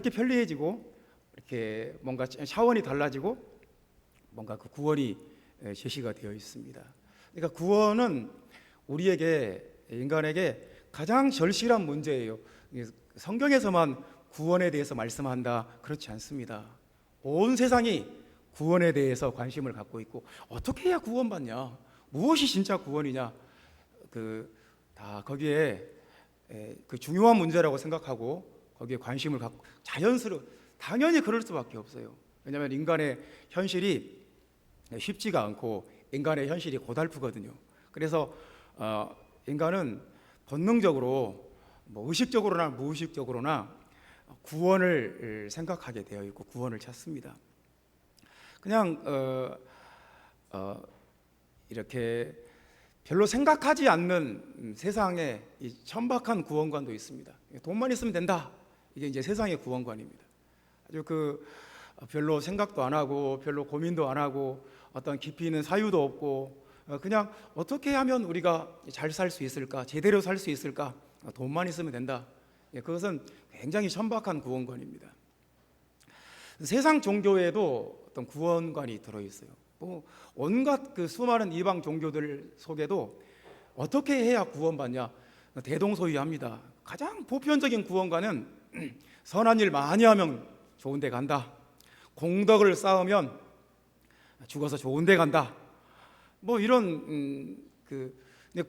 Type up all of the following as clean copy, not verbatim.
이렇게 편리해지고 이렇게 뭔가 차원이 달라지고 뭔가 그 구원이 제시가 되어 있습니다. 그러니까 구원은 우리에게, 인간에게 가장 절실한 문제예요. 성경에서만 구원에 대해서 말씀한다, 그렇지 않습니다. 온 세상이 구원에 대해서 관심을 갖고 있고, 어떻게 해야 구원받냐, 무엇이 진짜 구원이냐, 다 거기에 그 중요한 문제라고 생각하고 거기에 관심을 갖고, 당연히 그럴 수밖에 없어요. 왜냐하면 인간의 현실이 쉽지가 않고 인간의 현실이 고달프거든요. 그래서 인간은 본능적으로 의식적으로나 무의식적으로나 구원을 생각하게 되어 있고 구원을 찾습니다. 그냥 이렇게 별로 생각하지 않는 세상에 이 천박한 구원관도 있습니다. 돈만 있으면 된다, 이게 이제 세상의 구원관입니다. 아주 별로 생각도 안 하고 별로 고민도 안 하고 어떤 깊이 있는 사유도 없고 그냥 어떻게 하면 우리가 잘 살 수 있을까, 제대로 살 수 있을까, 돈만 있으면 된다. 그것은 굉장히 천박한 구원관입니다. 세상 종교에도 어떤 구원관이 들어있어요. 온갖 수많은 이방 종교들 속에도 어떻게 해야 구원받냐, 대동소이합니다. 가장 보편적인 구원관은 선한 일 많이 하면 좋은 데 간다, 공덕을 쌓으면 죽어서 좋은 데 간다, 이런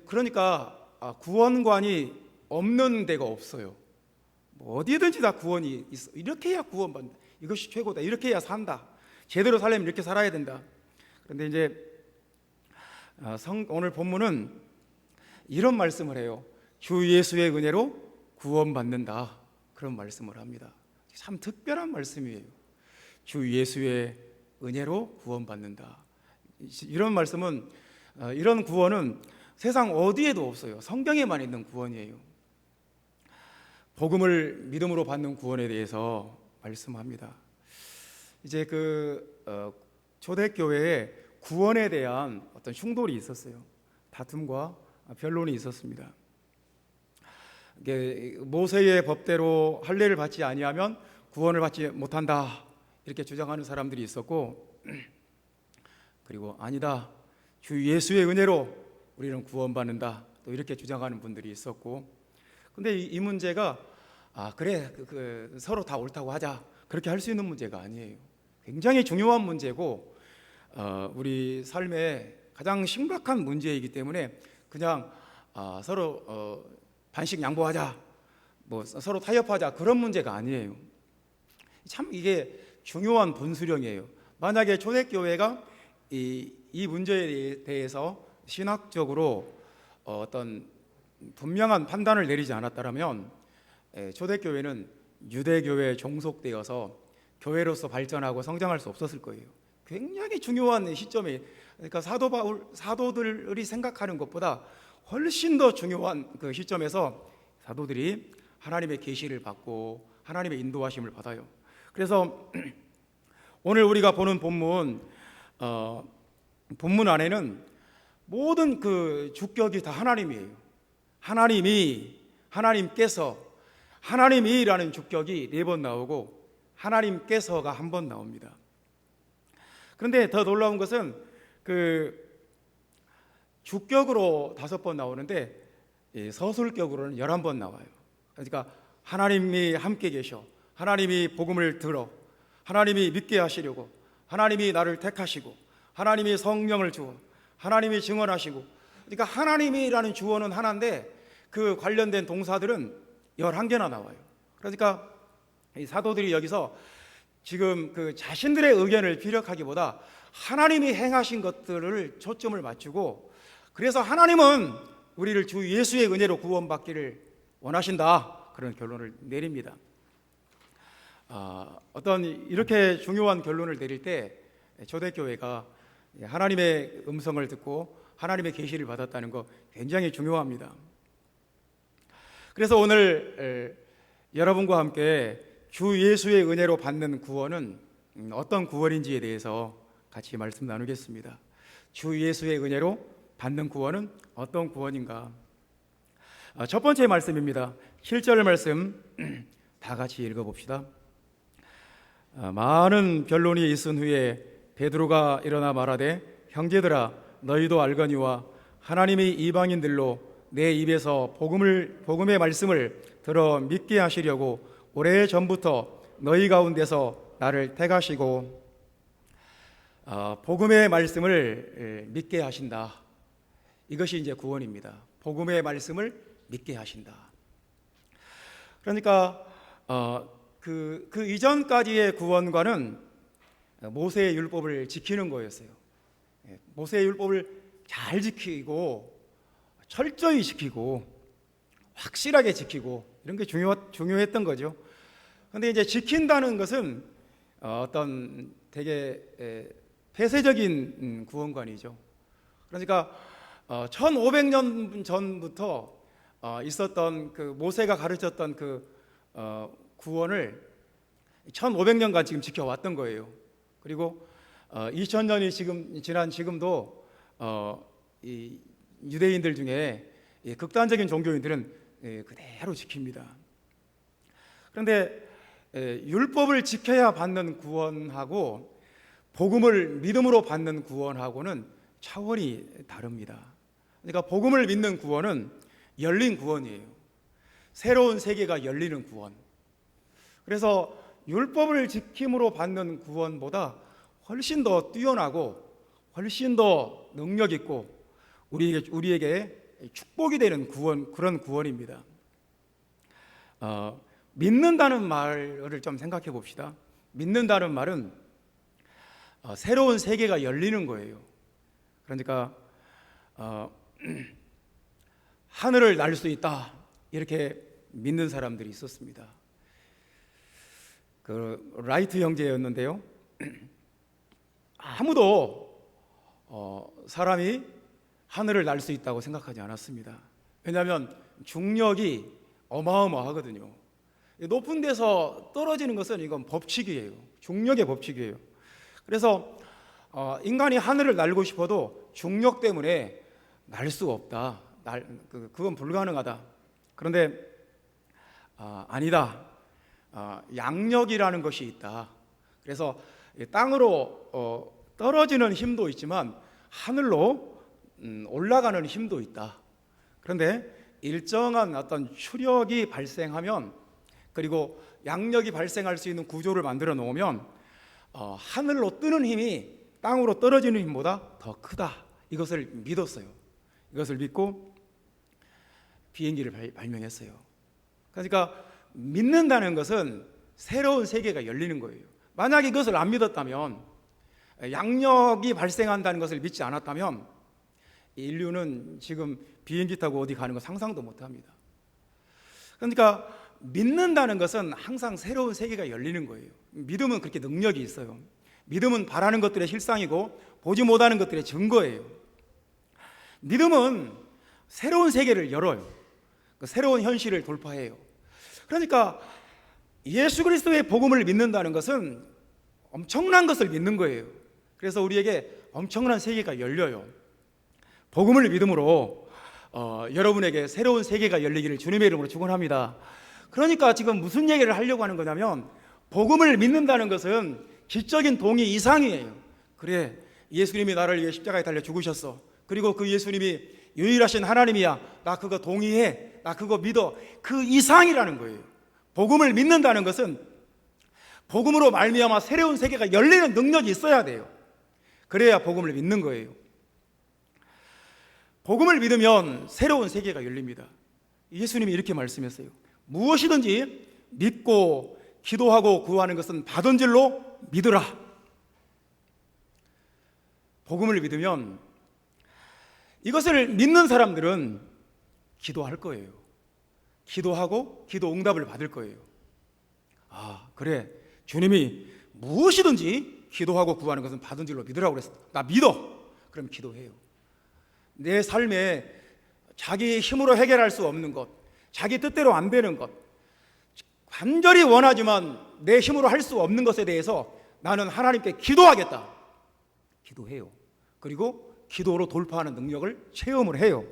그러니까 구원관이 없는 데가 없어요. 어디든지 다 구원이 있어. 이렇게 해야 구원받는다, 이것이 최고다, 이렇게 해야 산다, 제대로 살려면 이렇게 살아야 된다. 그런데 이제 오늘 본문은 이런 말씀을 해요. 주 예수의 은혜로 구원받는다, 그런 말씀을 합니다. 참 특별한 말씀이에요. 주 예수의 은혜로 구원받는다. 이런 말씀은, 이런 구원은 세상 어디에도 없어요. 성경에만 있는 구원이에요. 복음을 믿음으로 받는 구원에 대해서 말씀합니다. 이제 초대교회에 구원에 대한 어떤 충돌이 있었어요. 다툼과 변론이 있었습니다. 모세의 법대로 할례를 받지 아니하면 구원을 받지 못한다, 이렇게 주장하는 사람들이 있었고, 그리고 아니다, 주 예수의 은혜로 우리는 구원받는다, 또 이렇게 주장하는 분들이 있었고, 근데 이 문제가 그래, 서로 다 옳다고 하자, 그렇게 할 수 있는 문제가 아니에요. 굉장히 중요한 문제고 우리 삶의 가장 심각한 문제이기 때문에 그냥 서로 반씩 양보하자, 서로 타협하자, 그런 문제가 아니에요. 참 이게 중요한 분수령이에요. 만약에 초대교회가 이 문제에 대해서 신학적으로 어떤 분명한 판단을 내리지 않았다면 초대교회는 유대교회에 종속되어서 교회로서 발전하고 성장할 수 없었을 거예요. 굉장히 중요한 시점에, 그러니까 사도들이 생각하는 것보다 훨씬 더 중요한 그 시점에서 사도들이 하나님의 계시를 받고 하나님의 인도하심을 받아요. 그래서 오늘 우리가 보는 본문 안에는 모든 주격이 다 하나님이에요. 하나님께서, 하나님이라는 주격이 4번 나오고 하나님께서가 1번 나옵니다. 그런데 더 놀라운 것은 주격으로 5번 나오는데 서술격으로는 11번 나와요. 그러니까 하나님이 함께 계셔, 하나님이 복음을 들어, 하나님이 믿게 하시려고, 하나님이 나를 택하시고, 하나님이 성령을 주어, 하나님이 증언하시고. 그러니까 하나님이라는 주어는 하나인데 그 관련된 동사들은 11개나 나와요. 그러니까 이 사도들이 여기서 지금 자신들의 의견을 피력하기보다 하나님이 행하신 것들을 초점을 맞추고, 그래서 하나님은 우리를 주 예수의 은혜로 구원받기를 원하신다, 그런 결론을 내립니다. 어떤 이렇게 중요한 결론을 내릴 때 초대교회가 하나님의 음성을 듣고 하나님의 계시를 받았다는 거 굉장히 중요합니다. 그래서 오늘 여러분과 함께 주 예수의 은혜로 받는 구원은 어떤 구원인지에 대해서 같이 말씀 나누겠습니다. 주 예수의 은혜로 받는 구원은 어떤 구원인가? 첫 번째 말씀입니다. 7절 말씀 다 같이 읽어봅시다. 많은 변론이 있은 후에 베드로가 일어나 말하되 형제들아 너희도 알거니와 하나님이 이방인들로 내 입에서 복음의 말씀을 들어 믿게 하시려고 오래전부터 너희 가운데서 나를 택하시고 복음의 말씀을 믿게 하신다. 이것이 이제 구원입니다. 복음의 말씀을 믿게 하신다. 그러니까 그 이전까지의 구원과는 모세의 율법을 지키는 거였어요. 모세의 율법을 잘 지키고 철저히 지키고 확실하게 지키고 이런 게 중요했던 거죠. 그런데 이제 지킨다는 것은 어떤 되게 폐쇄적인 구원관이죠. 그러니까 1500년 전부터 있었던 그 모세가 가르쳤던 그 구원을 1500년간 지금 지켜왔던 거예요. 그리고 2000년이 지난 지금도 이 유대인들 중에 극단적인 종교인들은 그대로 지킵니다. 그런데 율법을 지켜야 받는 구원하고 복음을 믿음으로 받는 구원하고는 차원이 다릅니다. 그러니까 복음을 믿는 구원은 열린 구원이에요. 새로운 세계가 열리는 구원. 그래서 율법을 지킴으로 받는 구원보다 훨씬 더 뛰어나고 훨씬 더 능력 있고 우리에게 축복이 되는 구원, 그런 구원입니다. 믿는다는 말을 좀 생각해 봅시다. 믿는다는 말은 새로운 세계가 열리는 거예요. 그러니까 하늘을 날 수 있다 이렇게 믿는 사람들이 있었습니다. 그 라이트 형제였는데요. 아무도 사람이 하늘을 날 수 있다고 생각하지 않았습니다. 왜냐하면 중력이 어마어마하거든요. 높은 데서 떨어지는 것은 이건 법칙이에요. 중력의 법칙이에요. 그래서 인간이 하늘을 날고 싶어도 중력 때문에 날 수가 없다. 그건 불가능하다. 그런데 아니다. 양력이라는 것이 있다. 그래서 땅으로 떨어지는 힘도 있지만 하늘로 올라가는 힘도 있다. 그런데 일정한 어떤 추력이 발생하면, 그리고 양력이 발생할 수 있는 구조를 만들어 놓으면 하늘로 뜨는 힘이 땅으로 떨어지는 힘보다 더 크다. 이것을 믿었어요. 이것을 믿고 비행기를 발명했어요. 그러니까 믿는다는 것은 새로운 세계가 열리는 거예요. 만약 이것을 안 믿었다면, 양력이 발생한다는 것을 믿지 않았다면 인류는 지금 비행기 타고 어디 가는 거 상상도 못합니다. 그러니까 믿는다는 것은 항상 새로운 세계가 열리는 거예요. 믿음은 그렇게 능력이 있어요. 믿음은 바라는 것들의 실상이고 보지 못하는 것들의 증거예요. 믿음은 새로운 세계를 열어요. 새로운 현실을 돌파해요. 그러니까 예수 그리스도의 복음을 믿는다는 것은 엄청난 것을 믿는 거예요. 그래서 우리에게 엄청난 세계가 열려요. 복음을 믿음으로 여러분에게 새로운 세계가 열리기를 주님의 이름으로 축원합니다. 그러니까 지금 무슨 얘기를 하려고 하는 거냐면, 복음을 믿는다는 것은 지적인 동의 이상이에요. 그래, 예수님이 나를 위해 십자가에 달려 죽으셨어. 그리고 그 예수님이 유일하신 하나님이야. 나 그거 동의해. 나 그거 믿어. 그 이상이라는 거예요. 복음을 믿는다는 것은 복음으로 말미암아 새로운 세계가 열리는 능력이 있어야 돼요. 그래야 복음을 믿는 거예요. 복음을 믿으면 새로운 세계가 열립니다. 예수님이 이렇게 말씀했어요. 무엇이든지 믿고 기도하고 구하는 것은 받은 줄로 믿으라. 복음을 믿으면 이것을 믿는 사람들은 기도할 거예요. 기도하고 기도 응답을 받을 거예요. 그래, 주님이 무엇이든지 기도하고 구하는 것은 받은 줄로 믿으라고 그랬어. 나 믿어. 그럼 기도해요. 내 삶에 자기 힘으로 해결할 수 없는 것, 자기 뜻대로 안 되는 것, 간절히 원하지만 내 힘으로 할 수 없는 것에 대해서 나는 하나님께 기도하겠다. 기도해요. 그리고 기도로 돌파하는 능력을 체험을 해요.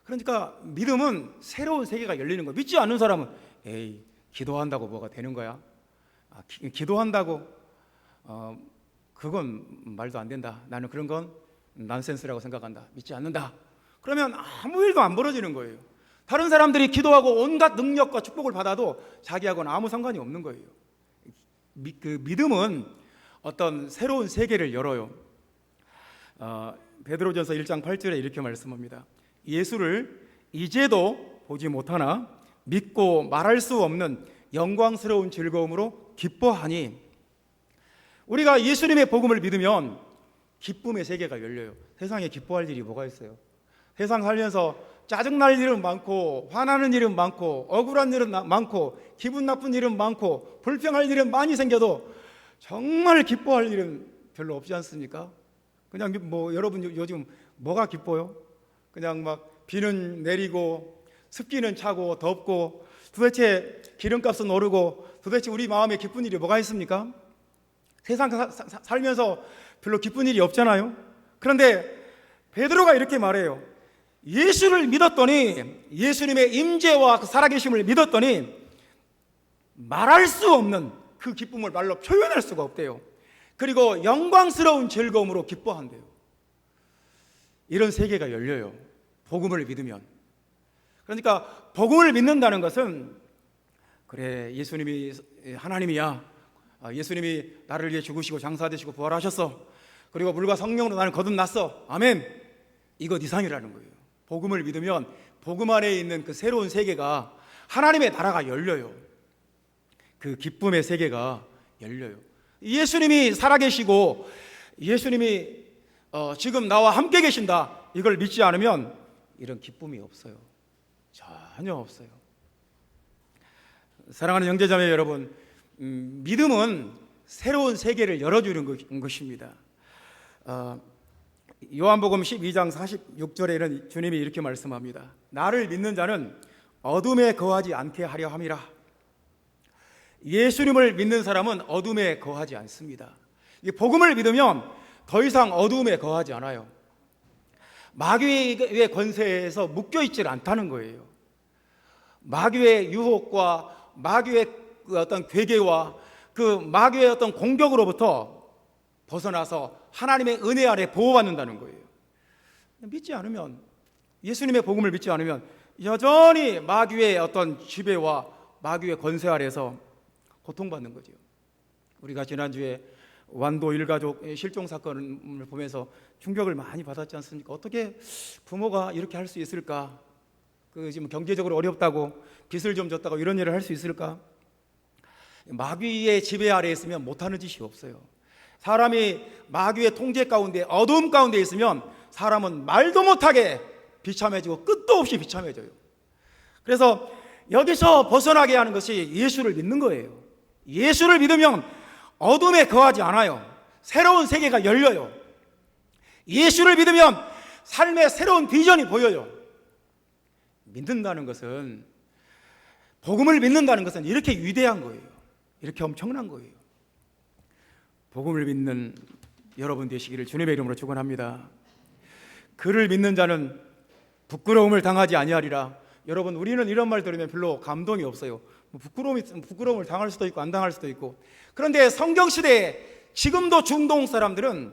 그러니까 믿음은 새로운 세계가 열리는 거예요. 믿지 않는 사람은 에이, 기도한다고 뭐가 되는 거야? 기도한다고 그건 말도 안 된다. 나는 그런 건 난센스라고 생각한다. 믿지 않는다. 그러면 아무 일도 안 벌어지는 거예요. 다른 사람들이 기도하고 온갖 능력과 축복을 받아도 자기하고는 아무 상관이 없는 거예요. 그 믿음은 어떤 새로운 세계를 열어요. 베드로전서 1장 8절에 이렇게 말씀합니다. 예수를 이제도 보지 못하나 믿고 말할 수 없는 영광스러운 즐거움으로 기뻐하니, 우리가 예수님의 복음을 믿으면 기쁨의 세계가 열려요. 세상에 기뻐할 일이 뭐가 있어요? 세상 살면서 짜증날 일은 많고, 화나는 일은 많고, 억울한 일은 많고, 기분 나쁜 일은 많고, 불평할 일은 많이 생겨도 정말 기뻐할 일은 별로 없지 않습니까? 그냥 뭐 여러분 요즘 뭐가 기뻐요? 그냥 막 비는 내리고 습기는 차고 덥고, 도대체 기름값은 오르고, 도대체 우리 마음에 기쁜 일이 뭐가 있습니까? 세상 살면서 별로 기쁜 일이 없잖아요. 그런데 베드로가 이렇게 말해요. 예수를 믿었더니, 예수님의 임재와 그 살아계심을 믿었더니 말할 수 없는 그 기쁨을 말로 표현할 수가 없대요. 그리고 영광스러운 즐거움으로 기뻐한대요. 이런 세계가 열려요, 복음을 믿으면. 그러니까 복음을 믿는다는 것은, 그래, 예수님이 하나님이야, 예수님이 나를 위해 죽으시고 장사되시고 부활하셨어, 그리고 물과 성령으로 나는 거듭났어, 아멘, 이것 이상이라는 거예요. 복음을 믿으면 복음 안에 있는 그 새로운 세계가, 하나님의 나라가 열려요. 그 기쁨의 세계가 열려요. 예수님이 살아계시고 예수님이 지금 나와 함께 계신다, 이걸 믿지 않으면 이런 기쁨이 없어요. 전혀 없어요. 사랑하는 형제자매 여러분, 믿음은 새로운 세계를 열어주는 것입니다. 요한복음 12장 46절에는 주님이 이렇게 말씀합니다. 나를 믿는 자는 어둠에 거하지 않게 하려 함이라. 예수님을 믿는 사람은 어둠에 거하지 않습니다. 복음을 믿으면 더 이상 어둠에 거하지 않아요. 마귀의 권세에서 묶여있지 않다는 거예요. 마귀의 유혹과 마귀의 어떤 괴계와 그 마귀의 어떤 공격으로부터 벗어나서 하나님의 은혜 아래 보호받는다는 거예요. 믿지 않으면, 예수님의 복음을 믿지 않으면 여전히 마귀의 어떤 지배와 마귀의 권세 아래서 고통받는 거죠. 우리가 지난주에 완도 일가족 실종 사건을 보면서 충격을 많이 받았지 않습니까? 어떻게 부모가 이렇게 할 수 있을까? 지금 경제적으로 어렵다고 빚을 좀 졌다고 이런 일을 할 수 있을까? 마귀의 지배 아래에 있으면 못하는 짓이 없어요. 사람이 마귀의 통제 가운데, 어두움 가운데 있으면 사람은 말도 못하게 비참해지고 끝도 없이 비참해져요. 그래서 여기서 벗어나게 하는 것이 예수를 믿는 거예요. 예수를 믿으면 어둠에 거하지 않아요. 새로운 세계가 열려요. 예수를 믿으면 삶의 새로운 비전이 보여요. 믿는다는 것은, 복음을 믿는다는 것은 이렇게 위대한 거예요. 이렇게 엄청난 거예요. 복음을 믿는 여러분 되시기를 주님의 이름으로 축원합니다. 그를 믿는 자는 부끄러움을 당하지 아니하리라. 여러분, 우리는 이런 말 들으면 별로 감동이 없어요. 부끄러움을 당할 수도 있고 안 당할 수도 있고. 그런데 성경시대에 지금도 중동 사람들은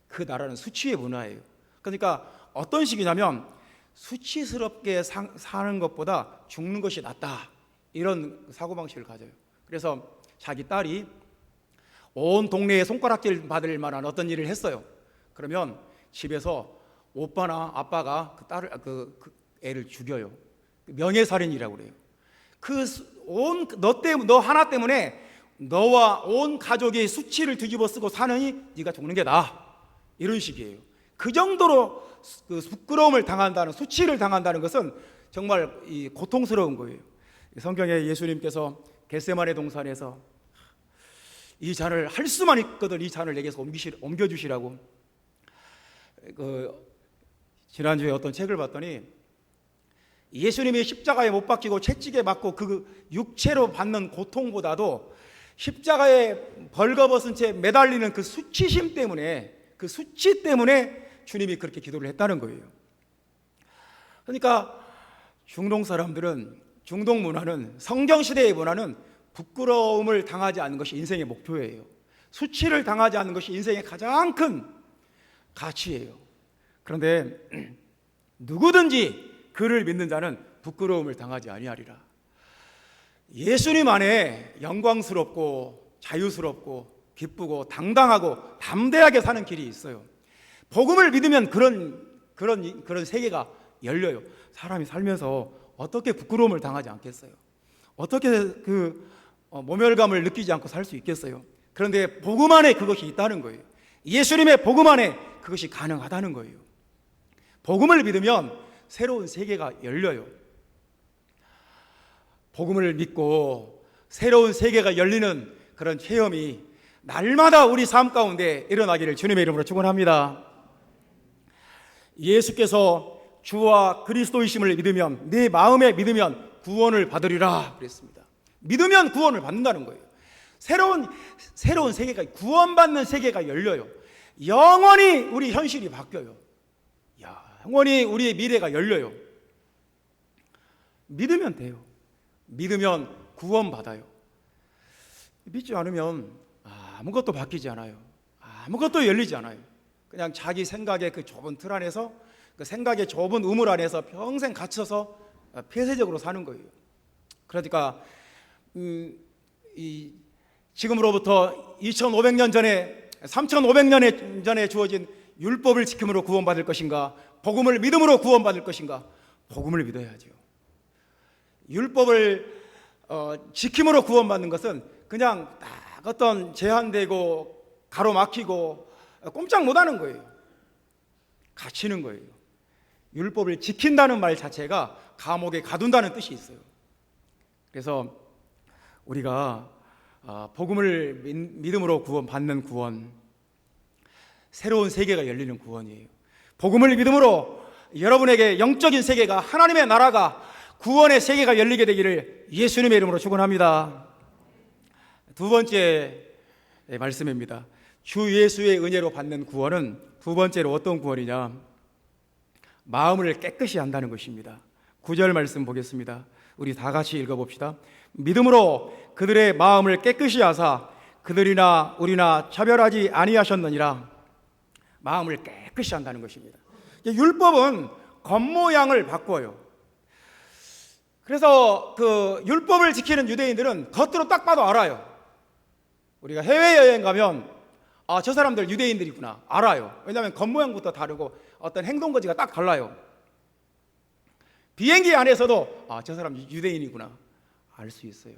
그 나라는 수치의 문화예요. 그러니까 어떤 식이냐면, 수치스럽게 사는 것보다 죽는 것이 낫다, 이런 사고방식을 가져요. 그래서 자기 딸이 온 동네에 손가락질 받을 만한 어떤 일을 했어요. 그러면 집에서 오빠나 아빠가 그 딸을, 그 애를 죽여요. 명예살인이라고 그래요. 너 하나 때문에 너와 온 가족이 수치를 뒤집어 쓰고 사느니 네가 죽는 게 나아, 이런 식이에요. 그 정도로 그 부끄러움을 당한다는, 수치를 당한다는 것은 정말 고통스러운 거예요. 성경에 예수님께서 겟세마네 동산에서 이 잔을, 할 수만 있거든 이 잔을 내게서 옮겨주시라고, 지난주에 어떤 책을 봤더니 예수님이 십자가에 못 박히고 채찍에 맞고 그 육체로 받는 고통보다도 십자가에 벌거벗은 채 매달리는 그 수치심 때문에, 그 수치 때문에 주님이 그렇게 기도를 했다는 거예요. 그러니까 중동 사람들은, 중동 문화는, 성경시대의 문화는 부끄러움을 당하지 않는 것이 인생의 목표예요. 수치를 당하지 않는 것이 인생의 가장 큰 가치예요. 그런데 누구든지 그를 믿는 자는 부끄러움을 당하지 아니하리라. 예수님 안에 영광스럽고 자유스럽고 기쁘고 당당하고 담대하게 사는 길이 있어요. 복음을 믿으면 그런 세계가 열려요. 사람이 살면서 어떻게 부끄러움을 당하지 않겠어요? 어떻게 모멸감을 느끼지 않고 살 수 있겠어요? 그런데 복음 안에 그것이 있다는 거예요. 예수님의 복음 안에 그것이 가능하다는 거예요. 복음을 믿으면 새로운 세계가 열려요. 복음을 믿고 새로운 세계가 열리는 그런 체험이 날마다 우리 삶 가운데 일어나기를 주님의 이름으로 축원합니다. 예수께서 주와 그리스도이심을 믿으면, 내 마음에 믿으면 구원을 받으리라 그랬습니다. 믿으면 구원을 받는다는 거예요. 새로운 세계가, 구원받는 세계가 열려요. 영원히 우리 현실이 바뀌어요. 영원히 우리의 미래가 열려요. 믿으면 돼요. 믿으면 구원받아요. 믿지 않으면 아무것도 바뀌지 않아요. 아무것도 열리지 않아요. 그냥 자기 생각의 그 좁은 틀 안에서, 그 생각의 좁은 우물 안에서 평생 갇혀서 폐쇄적으로 사는 거예요. 그러니까 지금으로부터 2500년 전에, 3500년 전에 주어진 율법을 지킴으로 구원받을 것인가, 복음을 믿음으로 구원받을 것인가? 복음을 믿어야죠. 율법을 지킴으로 구원받는 것은 그냥 딱 어떤 제한되고 가로막히고 꼼짝 못하는 거예요. 갇히는 거예요. 율법을 지킨다는 말 자체가 감옥에 가둔다는 뜻이 있어요. 그래서 우리가 복음을 믿음으로 구원받는 구원, 새로운 세계가 열리는 구원이에요. 복음을 믿음으로 여러분에게 영적인 세계가, 하나님의 나라가, 구원의 세계가 열리게 되기를 예수님의 이름으로 축원합니다. 두 번째 말씀입니다. 주 예수의 은혜로 받는 구원은 두 번째로 어떤 구원이냐? 마음을 깨끗이 한다는 것입니다. 9절 말씀 보겠습니다. 우리 다 같이 읽어봅시다. 믿음으로 그들의 마음을 깨끗이 하사 그들이나 우리나 차별하지 아니하셨느니라. 마음을 깨끗이 한다는 것입니다. 율법은 겉모양을 바꿔요. 그래서 그 율법을 지키는 유대인들은 겉으로 딱 봐도 알아요. 우리가 해외여행 가면 저 사람들 유대인들이구나 알아요. 왜냐하면 겉모양부터 다르고 어떤 행동거지가 딱 달라요. 비행기 안에서도 저 사람 유대인이구나 알 수 있어요.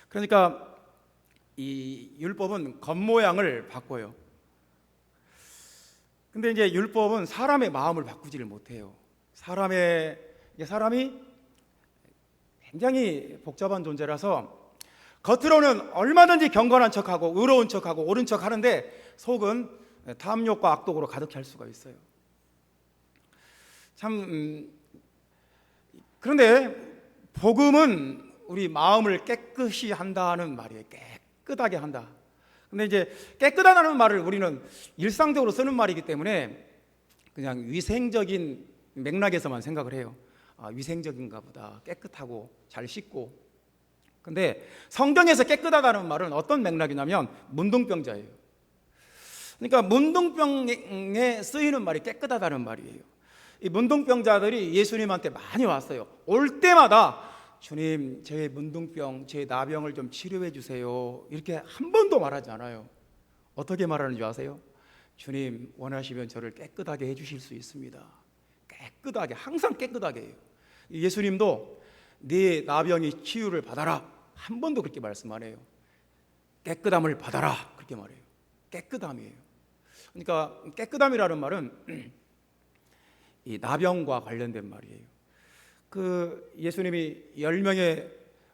그러니까 이 율법은 겉모양을 바꿔요. 근데 이제 율법은 사람의 마음을 바꾸지를 못해요. 사람이 굉장히 복잡한 존재라서 겉으로는 얼마든지 경건한 척하고 의로운 척하고 옳은 척 하는데 속은 탐욕과 악독으로 가득 찰 수가 있어요. 그런데 복음은 우리 마음을 깨끗이 한다는 말이에요. 깨끗하게 한다. 근데 이제 깨끗하다는 말을 우리는 일상적으로 쓰는 말이기 때문에 그냥 위생적인 맥락에서만 생각을 해요. 위생적인가 보다. 깨끗하고 잘 씻고. 근데 성경에서 깨끗하다는 말은 어떤 맥락이냐면 문둥병자예요. 그러니까 문둥병에 쓰이는 말이 깨끗하다는 말이에요. 이 문둥병자들이 예수님한테 많이 왔어요. 올 때마다 주님, 제 문둥병, 제 나병을 좀 치료해 주세요. 이렇게 한 번도 말하지 않아요. 어떻게 말하는 줄 아세요? 주님, 원하시면 저를 깨끗하게 해주실 수 있습니다. 깨끗하게, 항상 깨끗하게 해요. 예수님도 네 나병이 치유를 받아라. 한 번도 그렇게 말씀 안 해요. 깨끗함을 받아라. 그렇게 말해요. 깨끗함이에요. 그러니까 깨끗함이라는 말은 이 나병과 관련된 말이에요. 그 예수님이 10명의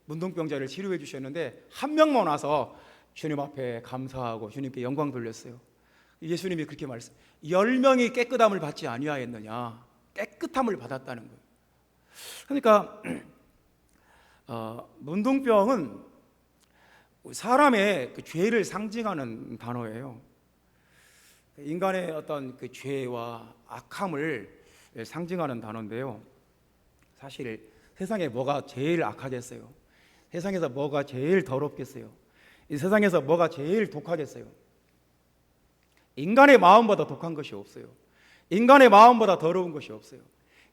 문둥병자를 치료해 주셨는데 한 명만 와서 주님 앞에 감사하고 주님께 영광 돌렸어요. 예수님이 그렇게 말씀, 10명이 깨끗함을 받지 아니하였느냐? 깨끗함을 받았다는 거예요. 그러니까 문둥병은 사람의 그 죄를 상징하는 단어예요. 인간의 어떤 그 죄와 악함을 상징하는 단어인데요. 사실 세상에 뭐가 제일 악하겠어요? 세상에서 뭐가 제일 더럽겠어요? 이 세상에서 뭐가 제일 독하겠어요? 인간의 마음보다 독한 것이 없어요. 인간의 마음보다 더러운 것이 없어요.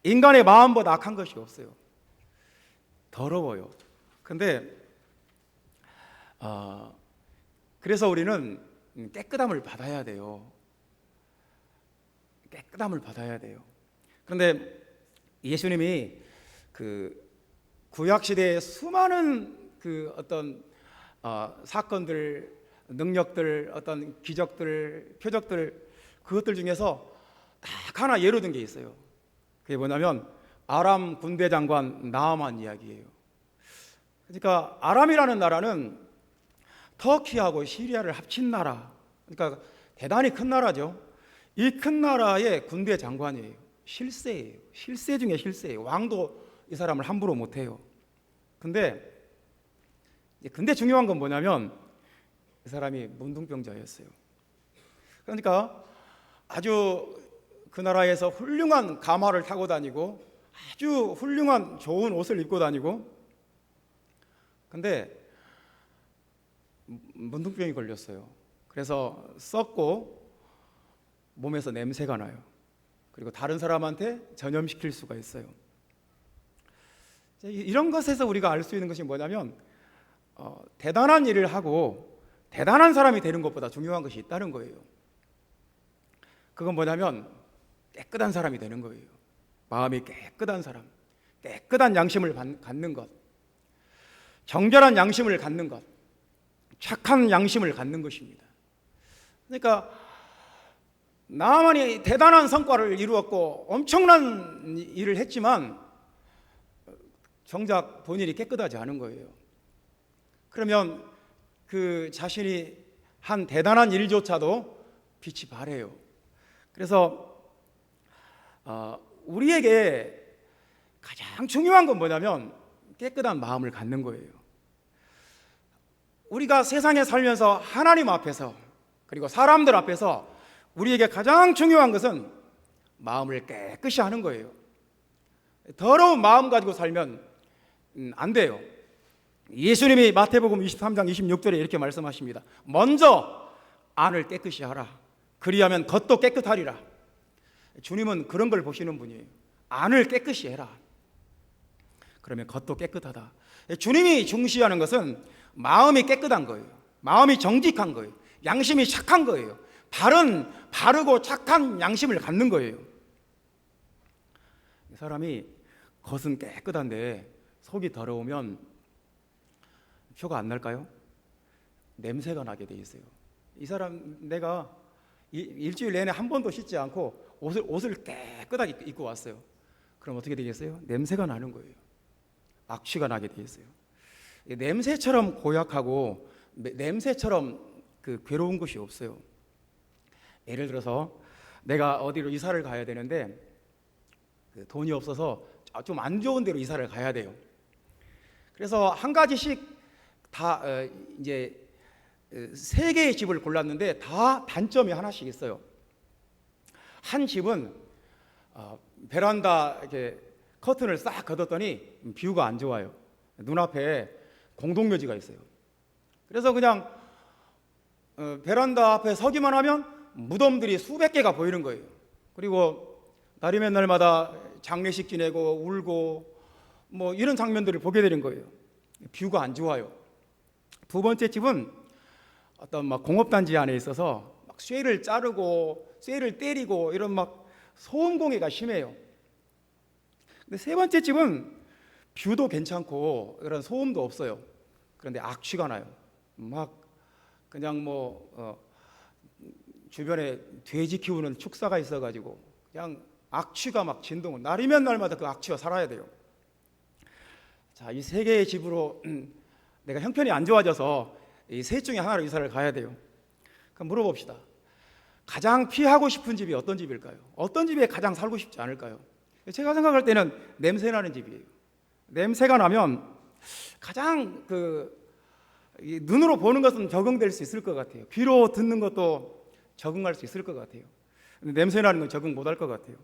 인간의 마음보다 악한 것이 없어요. 더러워요. 근데 그래서 우리는 깨끗함을 받아야 돼요. 깨끗함을 받아야 돼요. 그런데 예수님이 그 구약 시대의 수많은 그 어떤 사건들, 능력들, 어떤 기적들, 표적들, 그것들 중에서 딱 하나 예로 든 게 있어요. 그게 뭐냐면 아람 군대 장관 나아만 이야기예요. 그러니까 아람이라는 나라는 터키하고 시리아를 합친 나라, 그러니까 대단히 큰 나라죠. 이 큰 나라의 군대 장관이에요. 실세예요. 실세 중에 실세예요. 왕도 이 사람을 함부로 못해요. 근데 중요한 건 뭐냐면 이 사람이 문둥병자였어요. 그러니까 아주 그 나라에서 훌륭한 가마를 타고 다니고 아주 훌륭한 좋은 옷을 입고 다니고, 근데 문둥병이 걸렸어요. 그래서 썩고 몸에서 냄새가 나요. 그리고 다른 사람한테 전염시킬 수가 있어요. 이런 것에서 우리가 알 수 있는 것이 뭐냐면 대단한 일을 하고 대단한 사람이 되는 것보다 중요한 것이 있다는 거예요. 그건 뭐냐면 깨끗한 사람이 되는 거예요. 마음이 깨끗한 사람, 깨끗한 양심을 갖는 것, 정결한 양심을 갖는 것, 착한 양심을 갖는 것입니다. 그러니까 나만이 대단한 성과를 이루었고 엄청난 일을 했지만 정작 본인이 깨끗하지 않은 거예요. 그러면 그 자신이 한 대단한 일조차도 빛이 바래요. 그래서 우리에게 가장 중요한 건 뭐냐면 깨끗한 마음을 갖는 거예요. 우리가 세상에 살면서 하나님 앞에서 그리고 사람들 앞에서 우리에게 가장 중요한 것은 마음을 깨끗이 하는 거예요. 더러운 마음 가지고 살면 안 돼요. 예수님이 마태복음 23장 26절에 이렇게 말씀하십니다. 먼저 안을 깨끗이 하라. 그리하면 겉도 깨끗하리라. 주님은 그런 걸 보시는 분이에요. 안을 깨끗이 해라. 그러면 겉도 깨끗하다. 주님이 중시하는 것은 마음이 깨끗한 거예요. 마음이 정직한 거예요. 양심이 착한 거예요. 바르고 착한 양심을 갖는 거예요. 사람이 겉은 깨끗한데 속이 더러우면 표가 안 날까요? 냄새가 나게 돼 있어요. 이 사람 내가 일주일 내내 한 번도 씻지 않고 옷을 깨끗하게 입고 왔어요. 그럼 어떻게 되겠어요? 냄새가 나는 거예요. 악취가 나게 돼 있어요. 냄새처럼 고약하고 냄새처럼 그 괴로운 것이 없어요. 예를 들어서 내가 어디로 이사를 가야 되는데 돈이 없어서 좀 안 좋은 데로 이사를 가야 돼요. 그래서 한 가지씩 다 이제 3개의 집을 골랐는데 다 단점이 하나씩 있어요. 한 집은 베란다 이렇게 커튼을 싹 걷었더니 뷰가 안 좋아요. 눈앞에 공동묘지가 있어요. 그래서 그냥 베란다 앞에 서기만 하면 무덤들이 수백 개가 보이는 거예요. 그리고 날이면 날마다 장례식 지내고 울고 뭐 이런 장면들을 보게 되는 거예요. 뷰가 안 좋아요. 두 번째 집은 어떤 막 공업단지 안에 있어서 막 쇠를 자르고 쇠를 때리고 이런 막 소음 공해가 심해요. 근데 세 번째 집은 뷰도 괜찮고 이런 소음도 없어요. 그런데 악취가 나요. 막 그냥 주변에 돼지 키우는 축사가 있어가지고 그냥 악취가 막 진동을 날이면 날마다 그 악취가 살아야 돼요. 자, 이 3개의 집으로 내가 형편이 안 좋아져서 이 셋 중에 하나로 이사를 가야 돼요. 그럼 물어봅시다. 가장 피하고 싶은 집이 어떤 집일까요? 어떤 집에 가장 살고 싶지 않을까요? 제가 생각할 때는 냄새 나는 집이에요. 냄새가 나면 가장 눈으로 보는 것은 적응될 수 있을 것 같아요. 귀로 듣는 것도 적응할 수 있을 것 같아요. 근데 냄새 나는 건 적응 못할 것 같아요.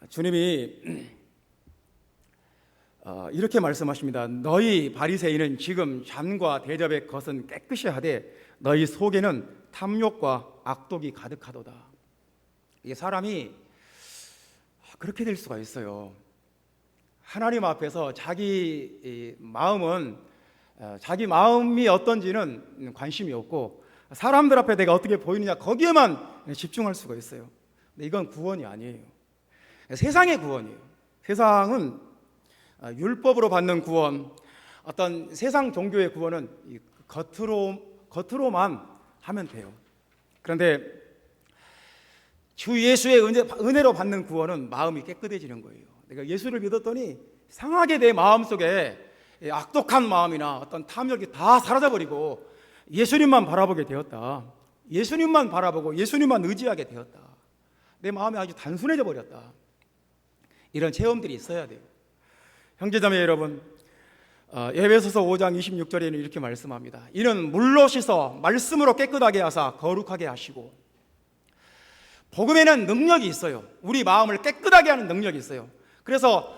주님이 이렇게 말씀하십니다. 너희 바리새인은 지금 잔과 대접의 것은 깨끗이 하되 너희 속에는 탐욕과 악독이 가득하도다. 이게 사람이 그렇게 될 수가 있어요. 하나님 앞에서 자기 마음이 어떤지는 관심이 없고 사람들 앞에 내가 어떻게 보이느냐 거기에만 집중할 수가 있어요. 근데 이건 구원이 아니에요. 세상의 구원이에요. 세상은 율법으로 받는 구원, 어떤 세상 종교의 구원은 겉으로만 하면 돼요. 그런데 주 예수의 은혜로 받는 구원은 마음이 깨끗해지는 거예요. 내가 예수를 믿었더니 이상하게 내 마음속에 악독한 마음이나 어떤 탐욕이 다 사라져버리고 예수님만 바라보게 되었다. 예수님만 바라보고 예수님만 의지하게 되었다. 내 마음이 아주 단순해져 버렸다. 이런 체험들이 있어야 돼요. 형제자매 여러분, 에베소서 5장 26절에는 이렇게 말씀합니다. 이는 물로 씻어 말씀으로 깨끗하게 하사 거룩하게 하시고. 복음에는 능력이 있어요. 우리 마음을 깨끗하게 하는 능력이 있어요. 그래서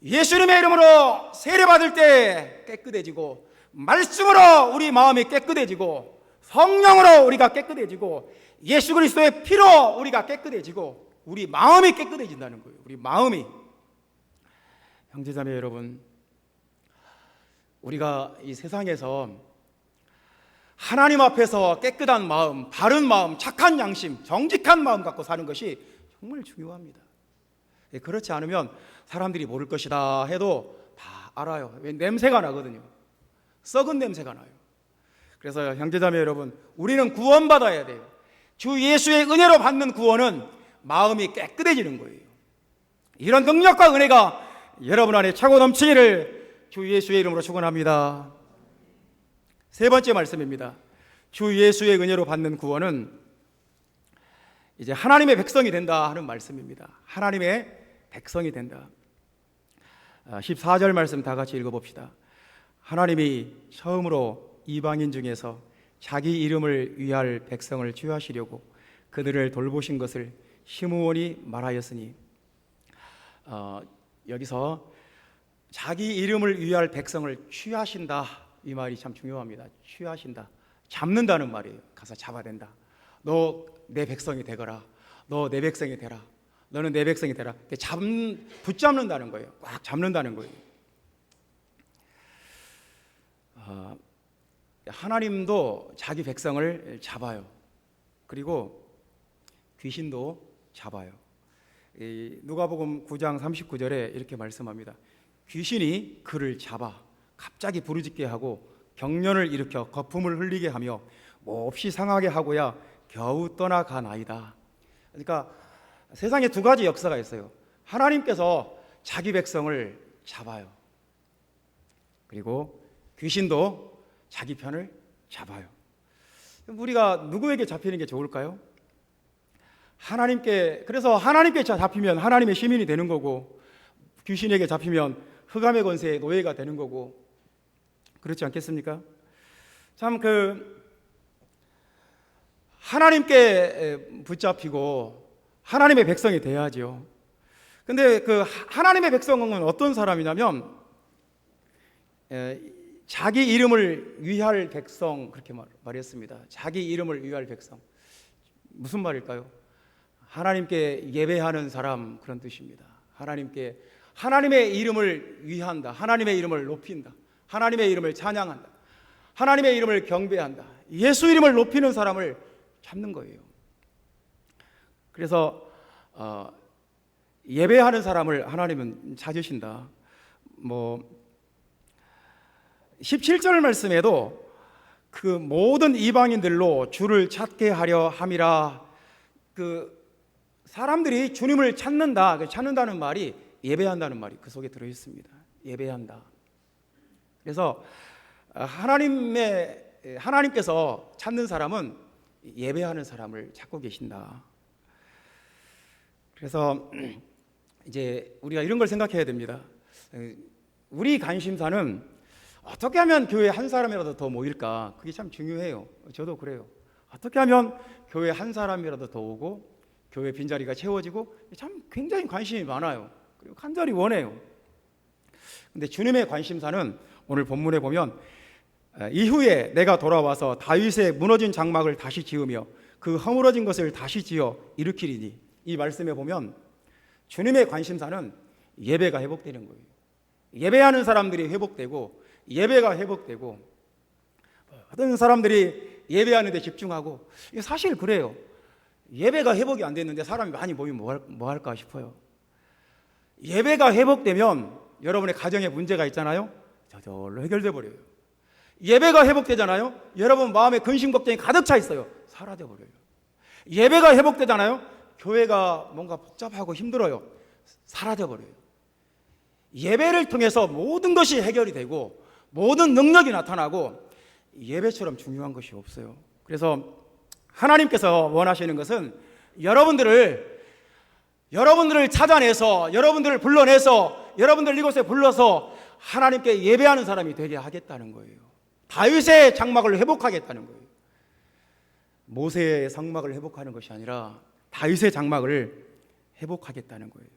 예수님의 이름으로 세례받을 때 깨끗해지고, 말씀으로 우리 마음이 깨끗해지고, 성령으로 우리가 깨끗해지고, 예수 그리스도의 피로 우리가 깨끗해지고, 우리 마음이 깨끗해진다는 거예요. 우리 마음이. 형제자매 여러분, 우리가 이 세상에서 하나님 앞에서 깨끗한 마음, 바른 마음, 착한 양심, 정직한 마음 갖고 사는 것이 정말 중요합니다. 그렇지 않으면 사람들이 모를 것이다 해도 다 알아요. 왜? 냄새가 나거든요. 썩은 냄새가 나요. 그래서 형제자매 여러분, 우리는 구원받아야 돼요. 주 예수의 은혜로 받는 구원은 마음이 깨끗해지는 거예요. 이런 능력과 은혜가 여러분 안에 차고 넘치기를 주 예수의 이름으로 축원합니다. 세 번째 말씀입니다. 주 예수의 은혜로 받는 구원은 이제 하나님의 백성이 된다 하는 말씀입니다. 하나님의 백성이 된다. 14절 말씀 다 같이 읽어봅시다. 하나님이 처음으로 이방인 중에서 자기 이름을 위할 백성을 취하시려고 그들을 돌보신 것을 시므온이 말하였으니, 여기서 자기 이름을 위할 백성을 취하신다, 이 말이 참 중요합니다. 취하신다, 잡는다는 말이에요. 가서 잡아낸다. 너 내 백성이 되거라. 너 내 백성이 되라. 너는 내 백성이 되라. 붙잡는다는 거예요. 꽉 잡는다는 거예요. 하나님도 자기 백성을 잡아요. 그리고 귀신도 잡아요. 누가복음 9장 39절에 이렇게 말씀합니다. 귀신이 그를 잡아 갑자기 부르짖게 하고 경련을 일으켜 거품을 흘리게 하며 몹시 상하게 하고야 겨우 떠나가나이다. 그러니까 세상에 두 가지 역사가 있어요. 하나님께서 자기 백성을 잡아요. 그리고 귀신도 자기 편을 잡아요. 우리가 누구에게 잡히는 게 좋을까요? 그래서 하나님께 잡히면 하나님의 시민이 되는 거고, 귀신에게 잡히면 흑암의 권세의 노예가 되는 거고, 그렇지 않겠습니까? 참 하나님께 붙잡히고 하나님의 백성이 돼야죠. 근데 하나님의 백성은 어떤 사람이냐면 자기 이름을 위할 백성, 그렇게 말했습니다. 자기 이름을 위할 백성. 무슨 말일까요? 하나님께 예배하는 사람, 그런 뜻입니다. 하나님의 이름을 위한다. 하나님의 이름을 높인다. 하나님의 이름을 찬양한다. 하나님의 이름을 경배한다. 예수 이름을 높이는 사람을 잡는 거예요. 그래서 예배하는 사람을 하나님은 찾으신다. 17절 말씀에도 그 모든 이방인들로 주를 찾게 하려 함이라, 사람들이 주님을 찾는다는 말이 예배한다는 말이 그 속에 들어 있습니다. 예배한다. 그래서 하나님께서 찾는 사람은 예배하는 사람을 찾고 계신다. 그래서 이제 우리가 이런 걸 생각해야 됩니다. 우리 관심사는 어떻게 하면 교회에 한 사람이라도 더 모일까? 그게 참 중요해요. 저도 그래요. 어떻게 하면 교회에 한 사람이라도 더 오고 교회 빈자리가 채워지고, 참 굉장히 관심이 많아요. 그리고 간절히 원해요. 근데 주님의 관심사는 오늘 본문에 보면 이후에 내가 돌아와서 다윗의 무너진 장막을 다시 지으며 그 허물어진 것을 다시 지어 일으키리니, 이 말씀에 보면 주님의 관심사는 예배가 회복되는 거예요. 예배하는 사람들이 회복되고, 예배가 회복되고, 어떤 사람들이 예배하는 데 집중하고, 이게 사실 그래요. 예배가 회복이 안 됐는데 사람이 많이 모이면 뭐 할까 싶어요. 예배가 회복되면 여러분의 가정에 문제가 있잖아요, 저절로 해결돼 버려요. 예배가 회복되잖아요, 여러분 마음에 근심 걱정이 가득 차 있어요, 사라져 버려요. 예배가 회복되잖아요, 교회가 뭔가 복잡하고 힘들어요, 사라져 버려요. 예배를 통해서 모든 것이 해결이 되고 모든 능력이 나타나고, 예배처럼 중요한 것이 없어요. 그래서 하나님께서 원하시는 것은 여러분들을 찾아내서, 여러분들을 불러내서, 여러분들 이곳에 불러서 하나님께 예배하는 사람이 되게 하겠다는 거예요. 다윗의 장막을 회복하겠다는 거예요. 모세의 장막을 회복하는 것이 아니라 다윗의 장막을 회복하겠다는 거예요.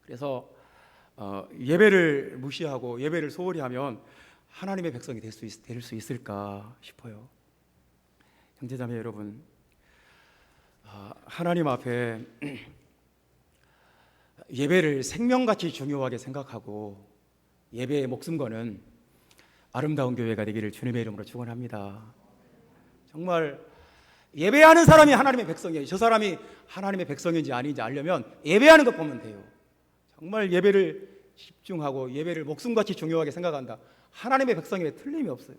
그래서 예배를 무시하고 예배를 소홀히 하면 하나님의 백성이 될 수 있을까 싶어요. 형제자매 여러분, 하나님 앞에 예배를 생명같이 중요하게 생각하고 예배에 목숨 거는 아름다운 교회가 되기를 주님의 이름으로 축원합니다. 정말 예배하는 사람이 하나님의 백성이에요. 저 사람이 하나님의 백성인지 아닌지 알려면 예배하는 것 보면 돼요. 정말 예배를 집중하고 예배를 목숨같이 중요하게 생각한다, 하나님의 백성임에 틀림이 없어요.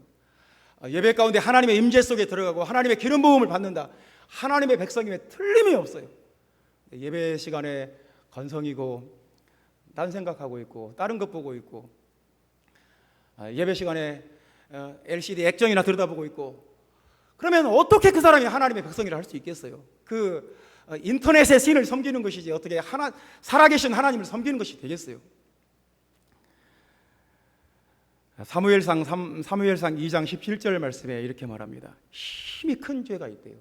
예배 가운데 하나님의 임재 속에 들어가고 하나님의 기름 부음을 받는다, 하나님의 백성임에 틀림이 없어요. 예배 시간에 건성이고 딴 생각하고 있고 다른 것 보고 있고, 예배 시간에 LCD 액정이나 들여다보고 있고, 그러면 어떻게 그 사람이 하나님의 백성이라 할 수 있겠어요? 그 인터넷의 신을 섬기는 것이지 어떻게 살아계신 하나님을 섬기는 것이 되겠어요? 사무엘상 2장 17절 말씀에 이렇게 말합니다. 힘이 큰 죄가 있대요.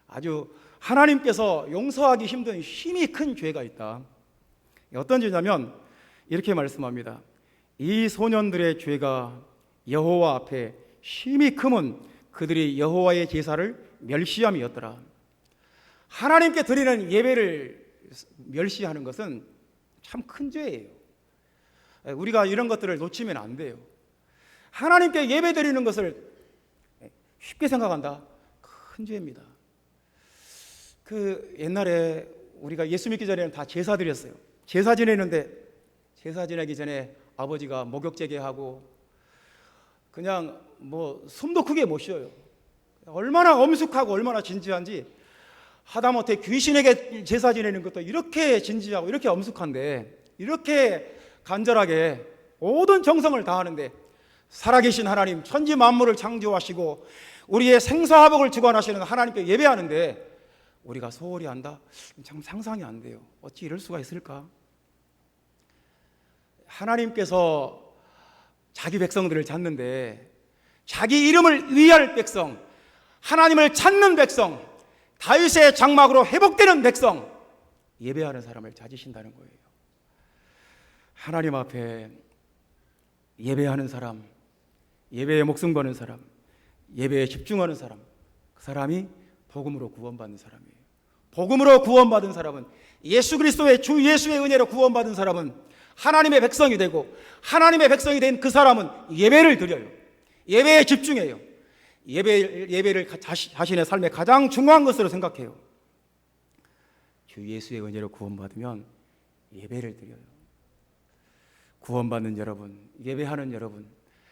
아주 하나님께서 용서하기 힘든 힘이 큰 죄가 있다. 어떤 죄냐면 이렇게 말씀합니다. 이 소년들의 죄가 여호와 앞에 힘이 크면 그들이 여호와의 제사를 멸시함이었더라. 하나님께 드리는 예배를 멸시하는 것은 참 큰 죄예요. 우리가 이런 것들을 놓치면 안 돼요. 하나님께 예배 드리는 것을 쉽게 생각한다, 큰 죄입니다. 그 옛날에 우리가 예수 믿기 전에는 다 제사 드렸어요. 제사 지내는데, 제사 지내기 전에 아버지가 목욕제계하고 그냥 뭐 숨도 크게 못 쉬어요. 얼마나 엄숙하고 얼마나 진지한지, 하다못해 귀신에게 제사 지내는 것도 이렇게 진지하고 이렇게 엄숙한데, 이렇게 간절하게 모든 정성을 다하는데, 살아계신 하나님, 천지 만물을 창조하시고 우리의 생사화복을 주관하시는 하나님께 예배하는데 우리가 소홀히 한다? 참 상상이 안 돼요. 어찌 이럴 수가 있을까? 하나님께서 자기 백성들을 찾는데, 자기 이름을 위할 백성, 하나님을 찾는 백성, 다윗의 장막으로 회복되는 백성, 예배하는 사람을 찾으신다는 거예요. 하나님 앞에 예배하는 사람, 예배에 목숨 거는 사람, 예배에 집중하는 사람, 그 사람이 복음으로 구원받는 사람이에요. 복음으로 구원받은 사람은, 예수 그리스도의 주 예수의 은혜로 구원받은 사람은 하나님의 백성이 되고, 하나님의 백성이 된 그 사람은 예배를 드려요. 예배에 집중해요. 예배를 자신의 삶의 가장 중요한 것으로 생각해요. 주 예수의 은혜로 구원받으면 예배를 드려요. 구원받는 여러분, 예배하는 여러분,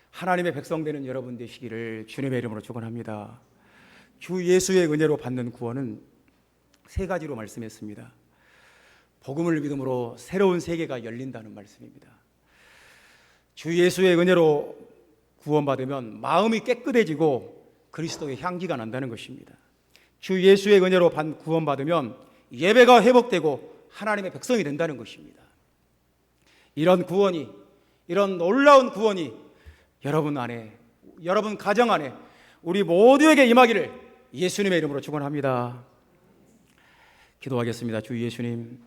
하나님의 백성 되는 여러분 되시기를 주님의 이름으로 축원합니다. 주 예수의 은혜로 받는 구원은 세 가지로 말씀했습니다. 복음을 믿음으로 새로운 세계가 열린다는 말씀입니다. 주 예수의 은혜로 구원받으면 마음이 깨끗해지고 그리스도의 향기가 난다는 것입니다. 주 예수의 은혜로 구원받으면 예배가 회복되고 하나님의 백성이 된다는 것입니다. 이런 구원이, 이런 놀라운 구원이 여러분 안에, 여러분 가정 안에, 우리 모두에게 임하기를 예수님의 이름으로 축원합니다. 기도하겠습니다. 주 예수님,